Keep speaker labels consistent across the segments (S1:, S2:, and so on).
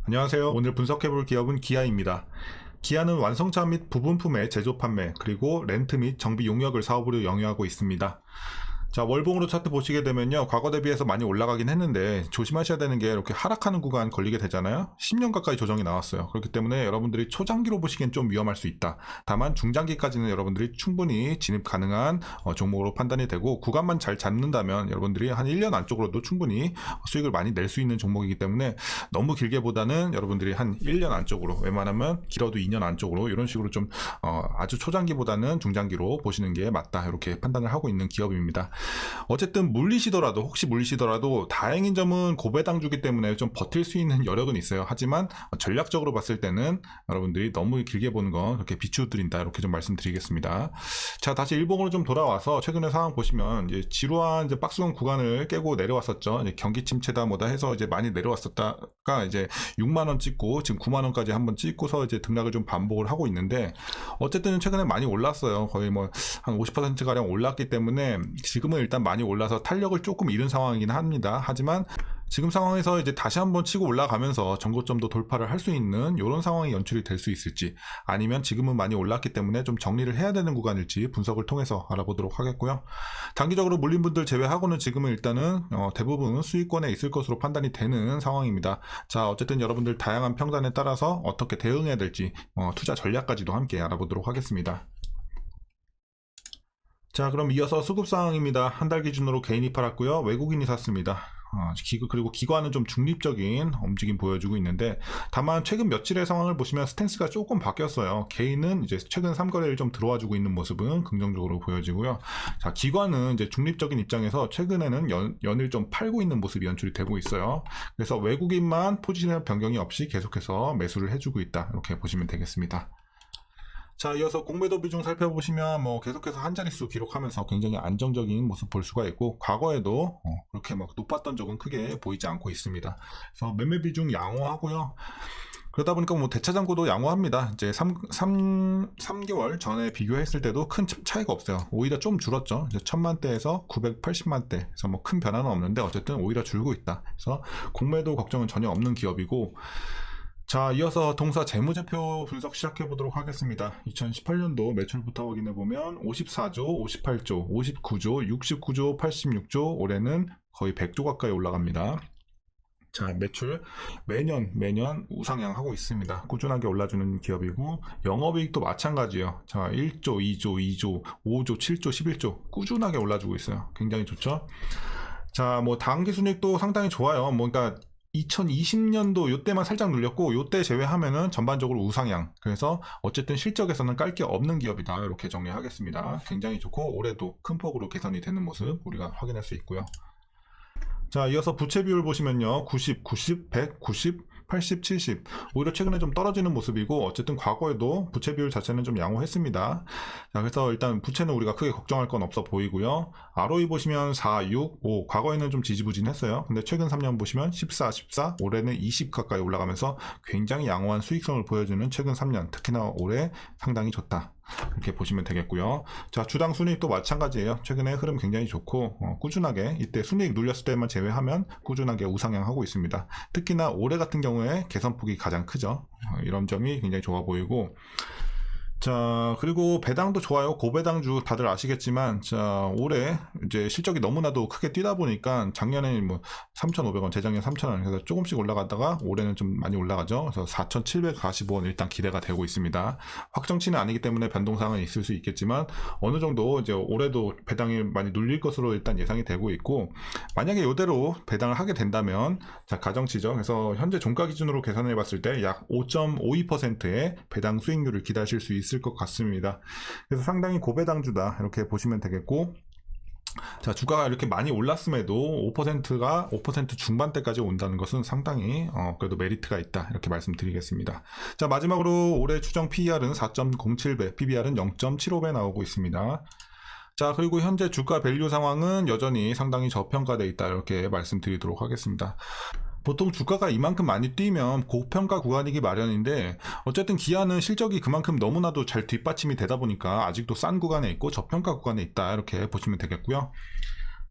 S1: 안녕하세요. 오늘 분석해볼 기업은 기아입니다. 기아는 완성차 및 부분품의 제조 판매, 그리고 렌트 및 정비 용역을 사업으로 영위하고 있습니다. 자, 월봉으로 차트 보시게 되면요, 과거 대비해서 많이 올라가긴 했는데 조심하셔야 되는 게 이렇게 하락하는 구간 걸리게 되잖아요. 10년 가까이 조정이 나왔어요. 그렇기 때문에 여러분들이 초장기로 보시기엔 좀 위험할 수 있다. 다만 중장기까지는 여러분들이 충분히 진입 가능한 종목으로 판단이 되고, 구간만 잘 잡는다면 여러분들이 한 1년 안쪽으로도 충분히 수익을 많이 낼 수 있는 종목이기 때문에 너무 길게보다는 여러분들이 한 1년 안쪽으로, 웬만하면 길어도 2년 안쪽으로, 이런 식으로 좀 아주 초장기보다는 중장기로 보시는 게 맞다, 이렇게 판단을 하고 있는 기업입니다. 어쨌든 혹시 물리시더라도 다행인 점은 고배당주기 때문에 좀 버틸 수 있는 여력은 있어요. 하지만 전략적으로 봤을 때는 여러분들이 너무 길게 보는 건 그렇게 비추드린다, 이렇게 좀 말씀드리겠습니다. 자, 다시 일봉으로 좀 돌아와서 최근의 상황 보시면 이제 지루한 이제 박스권 구간을 깨고 내려왔었죠. 이제 경기 침체다 뭐다 해서 이제 많이 내려왔었다가 이제 6만 원 찍고 지금 9만 원까지 한번 찍고서 이제 등락을 좀 반복을 하고 있는데, 어쨌든 최근에 많이 올랐어요. 거의 뭐 한 50% 가량 올랐기 때문에 지금은 일단 많이 올라서 탄력을 조금 잃은 상황이긴 합니다. 하지만 지금 상황에서 이제 다시 한번 치고 올라가면서 전고점도 돌파를 할 수 있는 이런 상황이 연출이 될 수 있을지, 아니면 지금은 많이 올랐기 때문에 좀 정리를 해야 되는 구간일지 분석을 통해서 알아보도록 하겠고요. 단기적으로 물린 분들 제외하고는 지금은 일단은 대부분 수익권에 있을 것으로 판단이 되는 상황입니다. 자, 어쨌든 여러분들 다양한 평단에 따라서 어떻게 대응해야 될지 투자 전략까지도 함께 알아보도록 하겠습니다. 자, 그럼 이어서 수급 상황입니다. 한 달 기준으로 개인이 팔았고요. 외국인이 샀습니다. 그리고 기관은 좀 중립적인 움직임 보여주고 있는데, 다만 최근 며칠의 상황을 보시면 스탠스가 조금 바뀌었어요. 개인은 이제 최근 3거래를 좀 들어와주고 있는 모습은 긍정적으로 보여지고요. 자, 기관은 이제 중립적인 입장에서 최근에는 연일 좀 팔고 있는 모습이 연출이 되고 있어요. 그래서 외국인만 포지션 변경이 없이 계속해서 매수를 해주고 있다, 이렇게 보시면 되겠습니다. 자, 이어서 공매도 비중 살펴보시면 계속해서 한 자릿수 기록하면서 굉장히 안정적인 모습 볼 수가 있고, 과거에도 그렇게 막 높았던 적은 크게 보이지 않고 있습니다. 그래서 매매 비중 양호하고요. 그러다 보니까 대차장고도 양호합니다. 이제 3개월 전에 비교했을 때도 큰 차이가 없어요. 오히려 좀 줄었죠. 이제 1000만대에서 980만대. 그래서 큰 변화는 없는데 어쨌든 오히려 줄고 있다. 그래서 공매도 걱정은 전혀 없는 기업이고, 자, 이어서 동사 재무제표 분석 시작해 보도록 하겠습니다. 2018년도 매출부터 확인해 보면 54조, 58조, 59조, 69조, 86조, 올해는 거의 100조 가까이 올라갑니다. 자, 매출 매년 우상향하고 있습니다. 꾸준하게 올라주는 기업이고, 영업이익도 마찬가지예요. 자, 1조, 2조, 2조, 5조, 7조, 11조 꾸준하게 올라주고 있어요. 굉장히 좋죠. 자, 당기순이익도 상당히 좋아요. 그러니까 2020년도 요때만 살짝 눌렸고, 요때 제외하면은 전반적으로 우상향. 그래서 어쨌든 실적에서는 깔 게 없는 기업이다, 이렇게 정리하겠습니다. 굉장히 좋고, 올해도 큰 폭으로 개선이 되는 모습 우리가 확인할 수 있고요. 자, 이어서 부채 비율 보시면요, 90, 90, 100, 90, 80, 70. 오히려 최근에 좀 떨어지는 모습이고, 어쨌든 과거에도 부채 비율 자체는 좀 양호했습니다. 자, 그래서 일단 부채는 우리가 크게 걱정할 건 없어 보이고요. ROE 보시면 4, 6, 5. 과거에는 좀 지지부진했어요. 근데 최근 3년 보시면 14, 14, 올해는 20 가까이 올라가면서 굉장히 양호한 수익성을 보여주는 최근 3년, 특히나 올해 상당히 좋다, 이렇게 보시면 되겠고요. 자, 주당 순이익도 마찬가지예요. 최근에 흐름 굉장히 좋고, 꾸준하게 이때 순이익 눌렸을 때만 제외하면 꾸준하게 우상향하고 있습니다. 특히나 올해 같은 경우에 개선폭이 가장 크죠. 이런 점이 굉장히 좋아 보이고, 자, 그리고 배당도 좋아요. 고배당주 다들 아시겠지만, 자, 올해 이제 실적이 너무나도 크게 뛰다 보니까 작년에 3,500원, 재작년 3,000원, 그래서 조금씩 올라갔다가 올해는 좀 많이 올라가죠. 그래서 4,740원 일단 기대가 되고 있습니다. 확정치는 아니기 때문에 변동사항은 있을 수 있겠지만, 어느 정도 이제 올해도 배당이 많이 눌릴 것으로 일단 예상이 되고 있고, 만약에 이대로 배당을 하게 된다면, 자, 가정치죠. 그래서 현재 종가 기준으로 계산해 봤을 때 약 5.52%의 배당 수익률을 기대하실 수 있을 것 같습니다. 그래서 상당히 고배당주다, 이렇게 보시면 되겠고, 자, 주가가 이렇게 많이 올랐음에도 5%가 5% 중반대까지 온다는 것은 상당히 그래도 메리트가 있다, 이렇게 말씀드리겠습니다. 자, 마지막으로 올해 추정 PER은 4.07배, PBR은 0.75배 나오고 있습니다. 자, 그리고 현재 주가 밸류 상황은 여전히 상당히 저평가되어 있다, 이렇게 말씀드리도록 하겠습니다. 보통 주가가 이만큼 많이 뛰면 고평가 구간이기 마련인데, 어쨌든 기아는 실적이 그만큼 너무나도 잘 뒷받침이 되다 보니까 아직도 싼 구간에 있고 저평가 구간에 있다, 이렇게 보시면 되겠고요.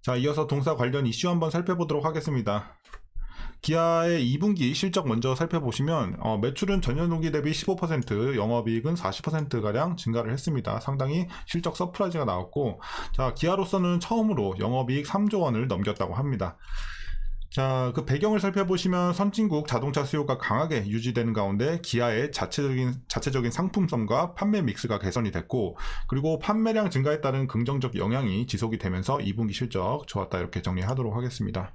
S1: 자, 이어서 동사 관련 이슈 한번 살펴보도록 하겠습니다. 기아의 2분기 실적 먼저 살펴보시면 매출은 전년 동기 대비 15%, 영업이익은 40%가량 증가를 했습니다. 상당히 실적 서프라이즈가 나왔고, 자, 기아로서는 처음으로 영업이익 3조 원을 넘겼다고 합니다. 자, 그 배경을 살펴보시면 선진국 자동차 수요가 강하게 유지되는 가운데 기아의 자체적인 상품성과 판매 믹스가 개선이 됐고, 그리고 판매량 증가에 따른 긍정적 영향이 지속이 되면서 2분기 실적 좋았다, 이렇게 정리하도록 하겠습니다.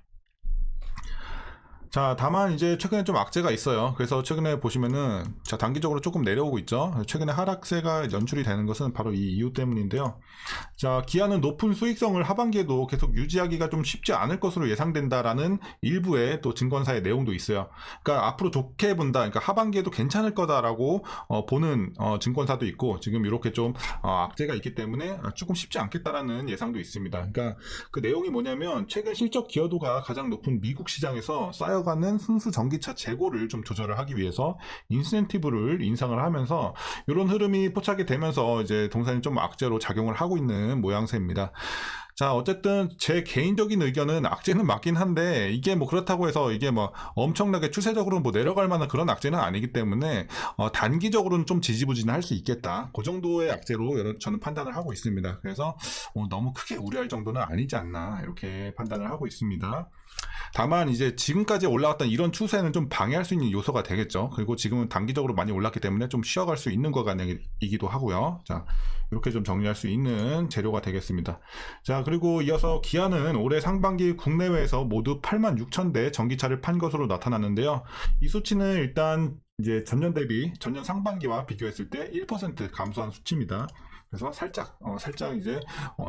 S1: 자, 다만 이제 최근에 좀 악재가 있어요. 그래서 최근에 보시면은 자, 단기적으로 조금 내려오고 있죠. 최근에 하락세가 연출이 되는 것은 바로 이 이유 때문인데요. 자, 기아는 높은 수익성을 하반기에도 계속 유지하기가 좀 쉽지 않을 것으로 예상된다라는 일부의 또 증권사의 내용도 있어요. 그러니까 앞으로 좋게 본다, 그러니까 하반기에도 괜찮을 거다라고 보는 증권사도 있고, 지금 이렇게 좀 악재가 있기 때문에 조금 쉽지 않겠다라는 예상도 있습니다. 그러니까 그 내용이 뭐냐면, 최근 실적 기여도가 가장 높은 미국 시장에서 쌓여가는 순수 전기차 재고를 좀 조절을 하기 위해서 인센티브를 인상을 하면서 이런 흐름이 포착이 되면서 이제 동산이 좀 악재로 작용을 하고 있는 모양새입니다. 자, 어쨌든 제 개인적인 의견은 악재는 맞긴 한데, 이게 뭐 그렇다고 해서 이게 뭐 엄청나게 추세적으로 뭐 내려갈 만한 그런 악재는 아니기 때문에 단기적으로는 좀 지지부진할 수 있겠다, 그 정도의 악재로 저는 판단을 하고 있습니다. 그래서 너무 크게 우려할 정도는 아니지 않나, 이렇게 판단을 하고 있습니다. 다만 이제 지금까지 올라왔던 이런 추세는 좀 방해할 수 있는 요소가 되겠죠. 그리고 지금은 단기적으로 많이 올랐기 때문에 좀 쉬어갈 수 있는 거이기도 하고요. 자, 이렇게 좀 정리할 수 있는 재료가 되겠습니다. 자, 그리고 이어서 기아는 올해 상반기 국내외에서 모두 86,000대 전기차를 판 것으로 나타났는데요. 이 수치는 일단 이제 전년 상반기와 비교했을 때 1% 감소한 수치입니다. 그래서 살짝 이제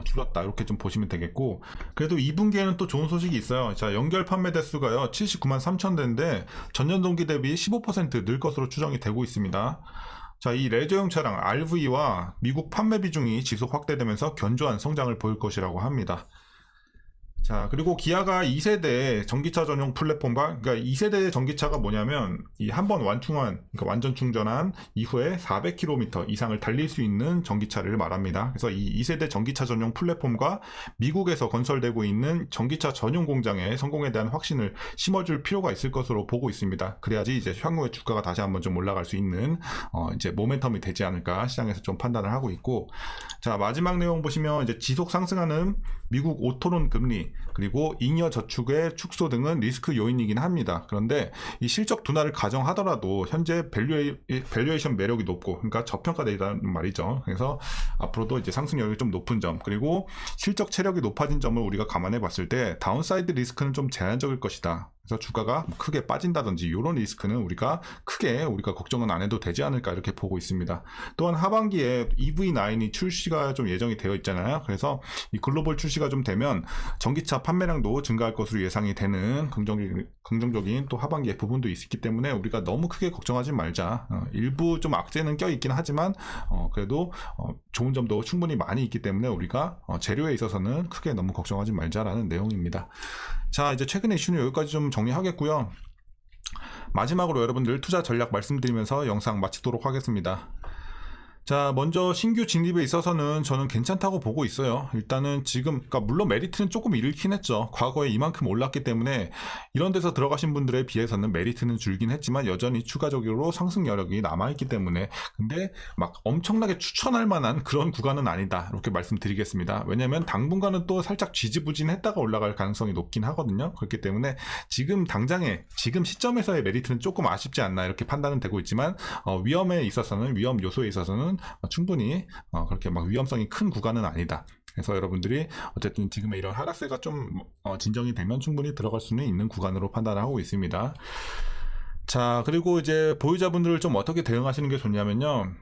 S1: 줄었다, 이렇게 좀 보시면 되겠고, 그래도 2분기에는 또 좋은 소식이 있어요. 자, 연결 판매 대수가요 79만 3천 대인데 전년 동기 대비 15% 늘 것으로 추정이 되고 있습니다. 자, 이 레저용 차량 RV와 미국 판매 비중이 지속 확대되면서 견조한 성장을 보일 것이라고 합니다. 자, 그리고 기아가 2세대 전기차 전용 플랫폼과, 그러니까 2세대 전기차가 뭐냐면 이 한번 그러니까 완전 충전한 이후에 400km 이상을 달릴 수 있는 전기차를 말합니다. 그래서 이 2세대 전기차 전용 플랫폼과 미국에서 건설되고 있는 전기차 전용 공장의 성공에 대한 확신을 심어줄 필요가 있을 것으로 보고 있습니다. 그래야지 이제 향후에 주가가 다시 한번 좀 올라갈 수 있는 이제 모멘텀이 되지 않을까 시장에서 좀 판단을 하고 있고, 자, 마지막 내용 보시면 이제 지속 상승하는 미국 오토론 금리, 그리고 잉여 저축의 축소 등은 리스크 요인이긴 합니다. 그런데 이 실적 둔화를 가정하더라도 현재 밸류에이션 매력이 높고, 그러니까 저평가되다는 말이죠. 그래서 앞으로도 이제 상승력이 좀 높은 점, 그리고 실적 체력이 높아진 점을 우리가 감안해 봤을 때 다운사이드 리스크는 좀 제한적일 것이다. 그래서 주가가 크게 빠진다든지 이런 리스크는 우리가 걱정은 안 해도 되지 않을까, 이렇게 보고 있습니다. 또한 하반기에 EV9이 출시가 좀 예정이 되어 있잖아요. 그래서 이 글로벌 출시가 좀 되면 전기차 판매량도 증가할 것으로 예상이 되는 긍정적인 또 하반기의 부분도 있기 때문에 우리가 너무 크게 걱정하지 말자. 일부 좀 악재는 껴있긴 하지만 그래도 좋은 점도 충분히 많이 있기 때문에 우리가 재료에 있어서는 크게 너무 걱정하지 말자라는 내용입니다. 자, 이제 최근의 이슈는 여기까지 좀 정리하겠고요. 마지막으로 여러분들 투자 전략 말씀드리면서 영상 마치도록 하겠습니다. 자, 먼저 신규 진입에 있어서는 저는 괜찮다고 보고 있어요. 일단은 지금, 그러니까 물론 메리트는 조금 잃긴 했죠. 과거에 이만큼 올랐기 때문에 이런 데서 들어가신 분들에 비해서는 메리트는 줄긴 했지만 여전히 추가적으로 상승 여력이 남아있기 때문에, 근데 막 엄청나게 추천할 만한 그런 구간은 아니다, 이렇게 말씀드리겠습니다. 왜냐면 당분간은 또 살짝 지지부진했다가 올라갈 가능성이 높긴 하거든요. 그렇기 때문에 지금 시점에서의 메리트는 조금 아쉽지 않나, 이렇게 판단은 되고 있지만 위험 요소에 있어서는 충분히 그렇게 막 위험성이 큰 구간은 아니다. 그래서 여러분들이 어쨌든 지금의 이런 하락세가 좀 진정이 되면 충분히 들어갈 수는 있는 구간으로 판단을 하고 있습니다. 자, 그리고 이제 보유자분들을 좀 어떻게 대응하시는 게 좋냐면요.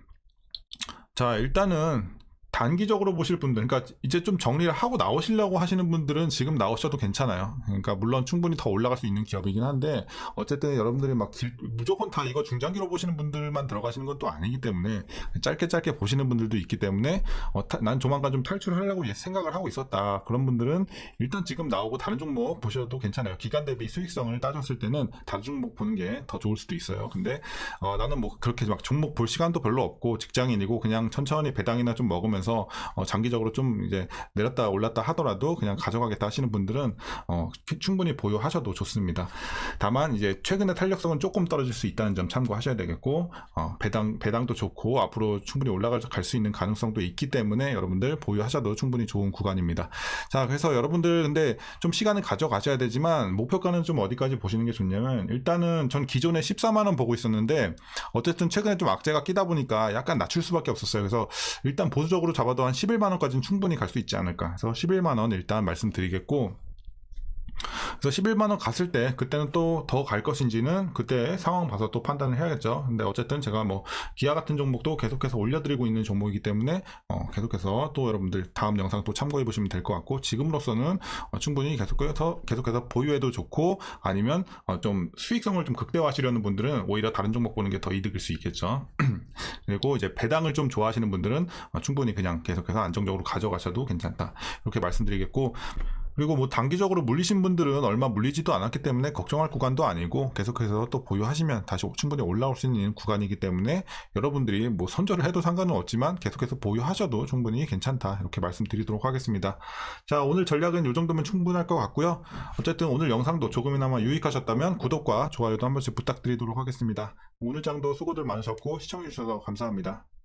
S1: 자, 일단은 단기적으로 보실 분들, 그러니까 이제 좀 정리를 하고 나오시려고 하시는 분들은 지금 나오셔도 괜찮아요. 그러니까 물론 충분히 더 올라갈 수 있는 기업이긴 한데, 어쨌든 여러분들이 막 무조건 다 이거 중장기로 보시는 분들만 들어가시는 건 또 아니기 때문에 짧게 보시는 분들도 있기 때문에 난 조만간 좀 탈출하려고 생각을 하고 있었다, 그런 분들은 일단 지금 나오고 다른 종목 보셔도 괜찮아요. 기간 대비 수익성을 따졌을 때는 다른 종목 보는 게 더 좋을 수도 있어요. 근데 나는 뭐 그렇게 막 종목 볼 시간도 별로 없고 직장인이고 그냥 천천히 배당이나 좀 먹으면서 있어서 장기적으로 좀 이제 내렸다 올랐다 하더라도 그냥 가져가겠다 하시는 분들은 충분히 보유하셔도 좋습니다. 다만 이제 최근에 탄력성은 조금 떨어질 수 있다는 점 참고하셔야 되겠고, 배당도 좋고 앞으로 충분히 올라갈 수 있는 가능성도 있기 때문에 여러분들 보유하셔도 충분히 좋은 구간입니다. 자, 그래서 여러분들 근데 좀 시간을 가져가셔야 되지만 목표가는 좀 어디까지 보시는 게 좋냐면, 일단은 전 기존에 14만원 보고 있었는데 어쨌든 최근에 좀 악재가 끼다 보니까 약간 낮출 수밖에 없었어요. 그래서 일단 보수적으로 잡아도 한 11만원까지는 충분히 갈 수 있지 않을까. 그래서 11만원 일단 말씀드리겠고, 그래서 11만원 갔을 때 그때는 또 더 갈 것인지는 그때 상황 봐서 또 판단을 해야겠죠. 근데 어쨌든 제가 뭐 기아 같은 종목도 계속해서 올려드리고 있는 종목이기 때문에 계속해서 또 여러분들 다음 영상 또 참고해 보시면 될 것 같고, 지금으로서는 충분히 계속해서 보유해도 좋고, 아니면 좀 수익성을 좀 극대화하시려는 분들은 오히려 다른 종목 보는 게 더 이득일 수 있겠죠. 그리고 이제 배당을 좀 좋아하시는 분들은 충분히 그냥 계속해서 안정적으로 가져가셔도 괜찮다, 이렇게 말씀드리겠고, 그리고 뭐 단기적으로 물리신 분들은 얼마 물리지도 않았기 때문에 걱정할 구간도 아니고, 계속해서 또 보유하시면 다시 충분히 올라올 수 있는 구간이기 때문에 여러분들이 뭐 손절을 해도 상관은 없지만 계속해서 보유하셔도 충분히 괜찮다, 이렇게 말씀드리도록 하겠습니다. 자, 오늘 전략은 이 정도면 충분할 것 같고요. 어쨌든 오늘 영상도 조금이나마 유익하셨다면 구독과 좋아요도 한 번씩 부탁드리도록 하겠습니다. 오늘 장도 수고들 많으셨고 시청해주셔서 감사합니다.